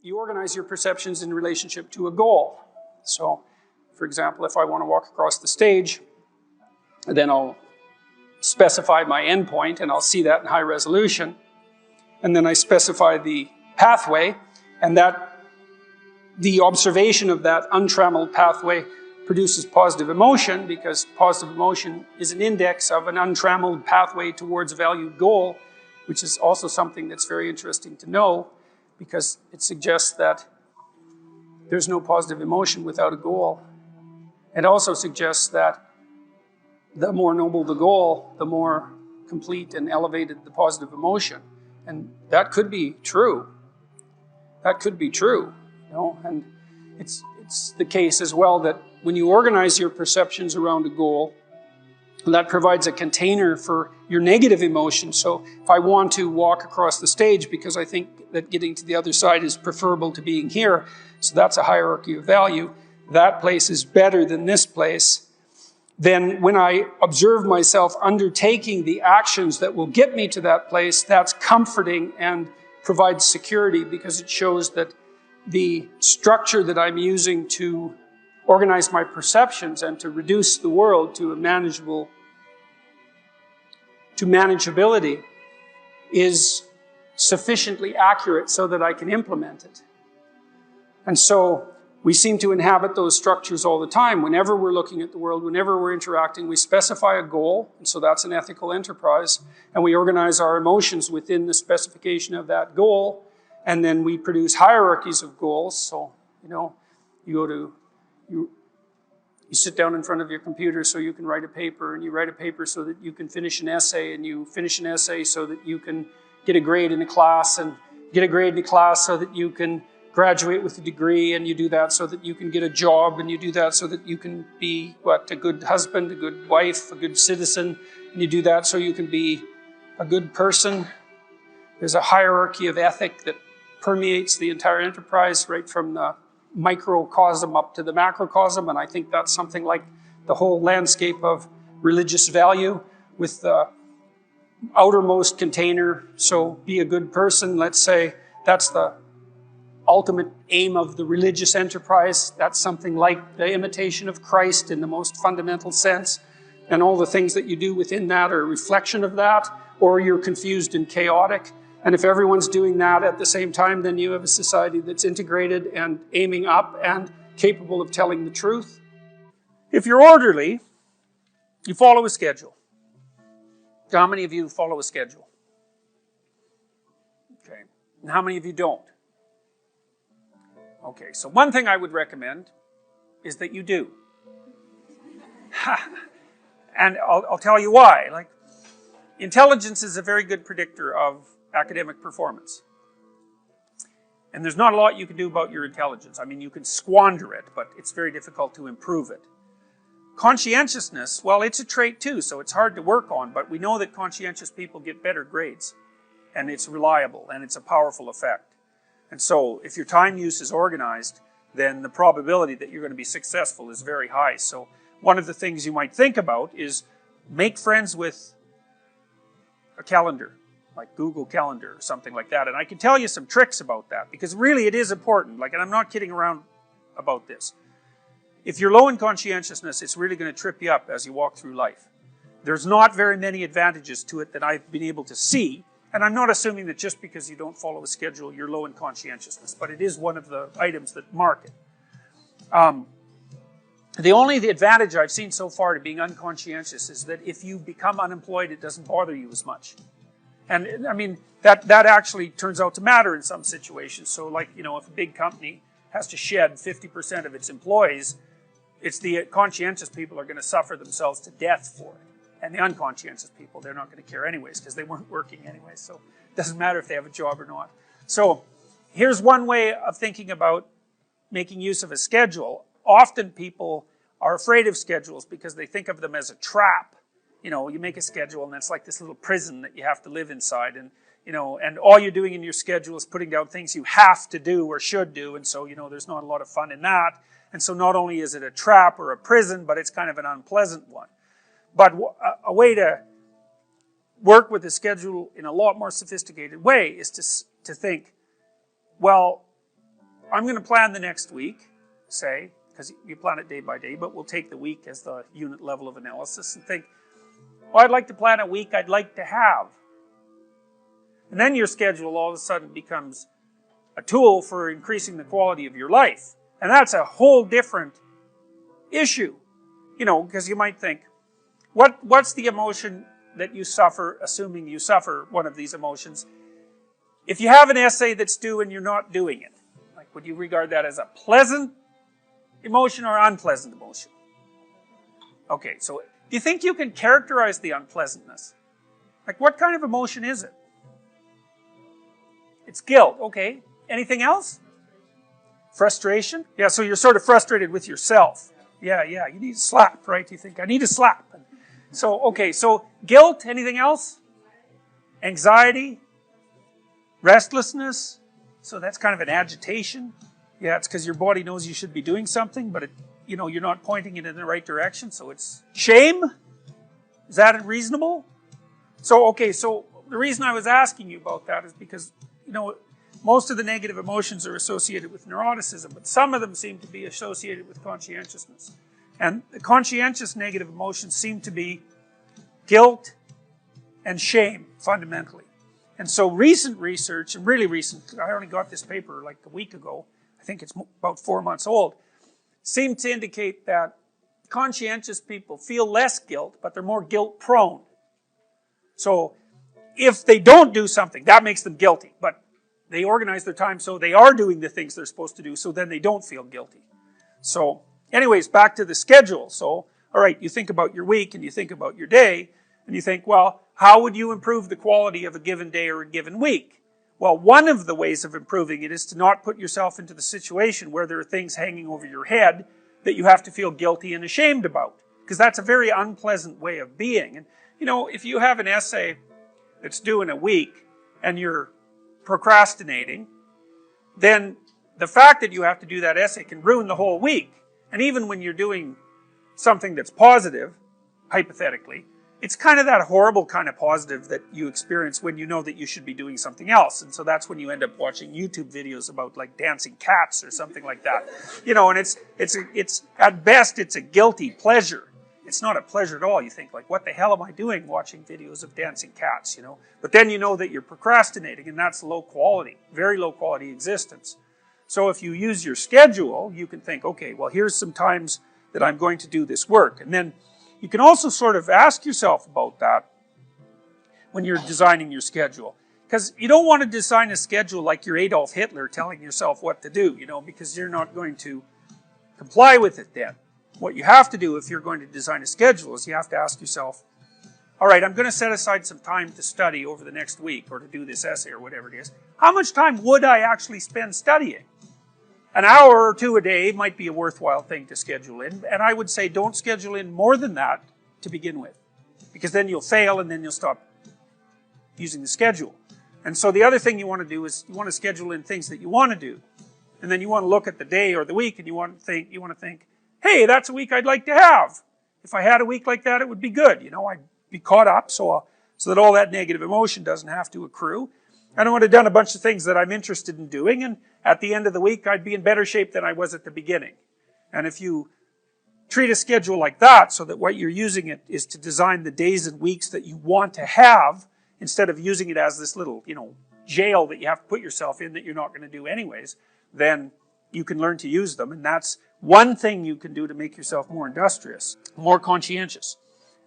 you organize your perceptions in relationship to a goal. So, for example, if I want to walk across the stage, then I'll specify my endpoint, and I'll see that in high resolution. And then I specify the pathway, and that the observation of that untrammeled pathway produces positive emotion, because positive emotion is an index of an untrammeled pathway towards a valued goal, which is also something that's very interesting to know, because it suggests that there's no positive emotion without a goal. It also suggests that the more noble the goal, the more complete and elevated the positive emotion. And that could be true. That could be true, you know, and it's the case as well that when you organize your perceptions around a goal, that provides a container for your negative emotions. So if I want to walk across the stage because I think that getting to the other side is preferable to being here, so that's a hierarchy of value, that place is better than this place, then when I observe myself undertaking the actions that will get me to that place, that's comforting and provides security, because it shows that the structure that I'm using to organize my perceptions and to reduce the world to manageability is sufficiently accurate so that I can implement it. And so we seem to inhabit those structures all the time. Whenever we're looking at the world, whenever we're interacting, we specify a goal, and so that's an ethical enterprise, and we organize our emotions within the specification of that goal, and then we produce hierarchies of goals. So, you know, you sit down in front of your computer so you can write a paper, and you write a paper so that you can finish an essay, and you finish an essay so that you can get a grade in a class, and get a grade in a class so that you can graduate with a degree, and you do that so that you can get a job, and you do that so that you can be, a good husband, a good wife, a good citizen, and you do that so you can be a good person. There's a hierarchy of ethic that permeates the entire enterprise, right from the microcosm up to the macrocosm, and I think that's something like the whole landscape of religious value, with the outermost container. So be a good person, let's say, that's the ultimate aim of the religious enterprise. That's something like the imitation of Christ in the most fundamental sense, and all the things that you do within that are a reflection of that, or you're confused and chaotic. And if everyone's doing that at the same time, then you have a society that's integrated and aiming up and capable of telling the truth. If you're orderly, you follow a schedule. How many of you follow a schedule? Okay. And how many of you don't? Okay, so one thing I would recommend is that you do. And I'll tell you why. Like, intelligence is a very good predictor of academic performance. And there's not a lot you can do about your intelligence. I mean, you can squander it, but it's very difficult to improve it. Conscientiousness, well, it's a trait too, so it's hard to work on, but we know that conscientious people get better grades. And it's reliable, and it's a powerful effect. And so, if your time use is organized, then the probability that you're going to be successful is very high. So, one of the things you might think about is make friends with a calendar, like Google Calendar or something like that. And I can tell you some tricks about that, because really it is important. Like, and I'm not kidding around about this. If you're low in conscientiousness, it's really going to trip you up as you walk through life. There's not very many advantages to it that I've been able to see. And I'm not assuming that just because you don't follow a schedule, you're low in conscientiousness, but it is one of the items that mark it. The advantage I've seen so far to being unconscientious is that if you become unemployed, it doesn't bother you as much. And I mean, that actually turns out to matter in some situations. So like, you know, if a big company has to shed 50% of its employees, it's the conscientious people are going to suffer themselves to death for it. And the unconscientious people, they're not going to care anyways, because they weren't working anyways. So it doesn't matter if they have a job or not. So here's one way of thinking about making use of a schedule. Often people are afraid of schedules because they think of them as a trap. You know, you make a schedule and it's like this little prison that you have to live inside. And, you know, and all you're doing in your schedule is putting down things you have to do or should do. And so, you know, there's not a lot of fun in that. And so not only is it a trap or a prison, but it's kind of an unpleasant one. But a way to work with the schedule in a lot more sophisticated way is to think, well, I'm going to plan the next week, say, because you plan it day by day, but we'll take the week as the unit level of analysis and think, well, I'd like to plan a week I'd like to have. And then your schedule all of a sudden becomes a tool for increasing the quality of your life. And that's a whole different issue. You know, because you might think, what's the emotion that you suffer, assuming you suffer one of these emotions? If you have an essay that's due and you're not doing it, like, would you regard that as a pleasant emotion or unpleasant emotion? Okay, so do you think you can characterize the unpleasantness? Like, what kind of emotion is it? It's guilt, okay. Anything else? Frustration? Yeah, so you're sort of frustrated with yourself. Yeah, you need a slap, right? You think, I need a slap. So, okay, so guilt, anything else? Anxiety? Restlessness? So that's kind of an agitation. Yeah, it's because your body knows you should be doing something, but you're not pointing it in the right direction, so it's shame? Is that reasonable? So, okay, so the reason I was asking you about that is because, most of the negative emotions are associated with neuroticism, but some of them seem to be associated with conscientiousness. And the conscientious negative emotions seem to be guilt and shame, fundamentally. And so recent research, and really recent, I only got this paper like a week ago, I think it's about 4 months old, seem to indicate that conscientious people feel less guilt, but they're more guilt prone. So if they don't do something, that makes them guilty, but they organize their time so they are doing the things they're supposed to do, so then they don't feel guilty. So anyways, back to the schedule. So, all right, you think about your week and you think about your day, and you think, well, how would you improve the quality of a given day or a given week? Well, one of the ways of improving it is to not put yourself into the situation where there are things hanging over your head that you have to feel guilty and ashamed about, because that's a very unpleasant way of being. And, if you have an essay that's due in a week and you're procrastinating, then the fact that you have to do that essay can ruin the whole week. And even when you're doing something that's positive, hypothetically, it's kind of that horrible kind of positive that you experience when you know that you should be doing something else. And so that's when you end up watching YouTube videos about like dancing cats or something like that. And it's at best, it's a guilty pleasure. It's not a pleasure at all. You think like, what the hell am I doing watching videos of dancing cats, But then you know that you're procrastinating, and that's low quality, very low quality existence. So if you use your schedule, you can think, okay, well, here's some times that I'm going to do this work. And then you can also sort of ask yourself about that when you're designing your schedule. Because you don't want to design a schedule like you're Adolf Hitler telling yourself what to do, because you're not going to comply with it then. What you have to do if you're going to design a schedule is you have to ask yourself, all right, I'm going to set aside some time to study over the next week or to do this essay or whatever it is. How much time would I actually spend studying? An hour or two a day might be a worthwhile thing to schedule in, and I would say don't schedule in more than that to begin with, because then you'll fail and then you'll stop using the schedule. And so the other thing you want to do is you want to schedule in things that you want to do, and then you want to look at the day or the week and you want to think, hey, that's a week I'd like to have. If I had a week like that, it would be good. I'd be caught up so that all that negative emotion doesn't have to accrue. And I would have done a bunch of things that I'm interested in doing, and at the end of the week, I'd be in better shape than I was at the beginning. And if you treat a schedule like that, so that what you're using it is to design the days and weeks that you want to have, instead of using it as this little, jail that you have to put yourself in that you're not going to do anyways, then you can learn to use them, and that's one thing you can do to make yourself more industrious, more conscientious.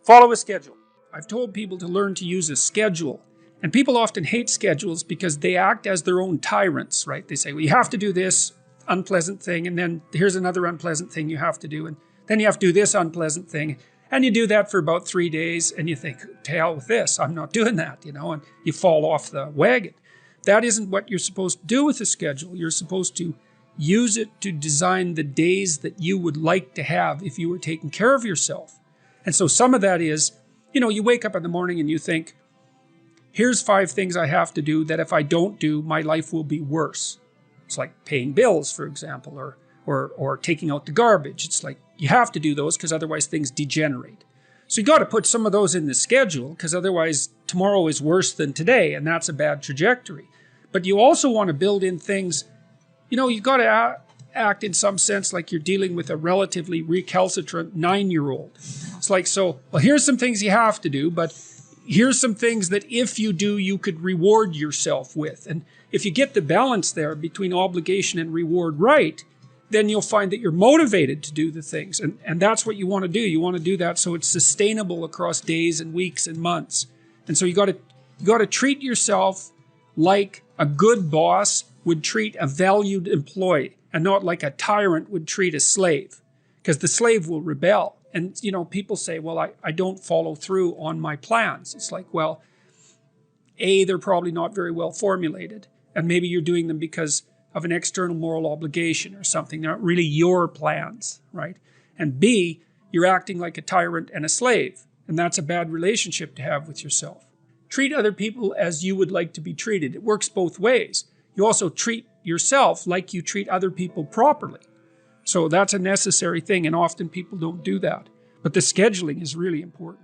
Follow a schedule. I've told people to learn to use a schedule, and people often hate schedules because they act as their own tyrants, right? They say, well, you have to do this unpleasant thing, and then here's another unpleasant thing you have to do, and then you have to do this unpleasant thing, and you do that for about 3 days, and you think, to hell with this, I'm not doing that, and you fall off the wagon. That isn't what you're supposed to do with a schedule. You're supposed to use it to design the days that you would like to have if you were taking care of yourself. And so some of that is, you wake up in the morning and you think, here's 5 things I have to do that if I don't do, my life will be worse. It's like paying bills, for example, or taking out the garbage. It's like you have to do those because otherwise things degenerate. So you got to put some of those in the schedule, because otherwise tomorrow is worse than today, and that's a bad trajectory. But you also want to build in things, you know, you've got to act in some sense like you're dealing with a relatively recalcitrant 9-year-old. It's like, so, well, here's some things you have to do, but here's some things that if you do, you could reward yourself with. And if you get the balance there between obligation and reward right, then you'll find that you're motivated to do the things. And that's what you want to do. You want to do that so it's sustainable across days and weeks and months. And so you got to treat yourself like a good boss would treat a valued employee, and not like a tyrant would treat a slave, because the slave will rebel. And, you know, people say, well, I don't follow through on my plans. It's like, well, A, they're probably not very well formulated, and maybe you're doing them because of an external moral obligation or something. They're not really your plans, right? And B, you're acting like a tyrant and a slave, and that's a bad relationship to have with yourself. Treat other people as you would like to be treated. It works both ways. You also treat yourself like you treat other people properly. So that's a necessary thing, and often people don't do that. But the scheduling is really important.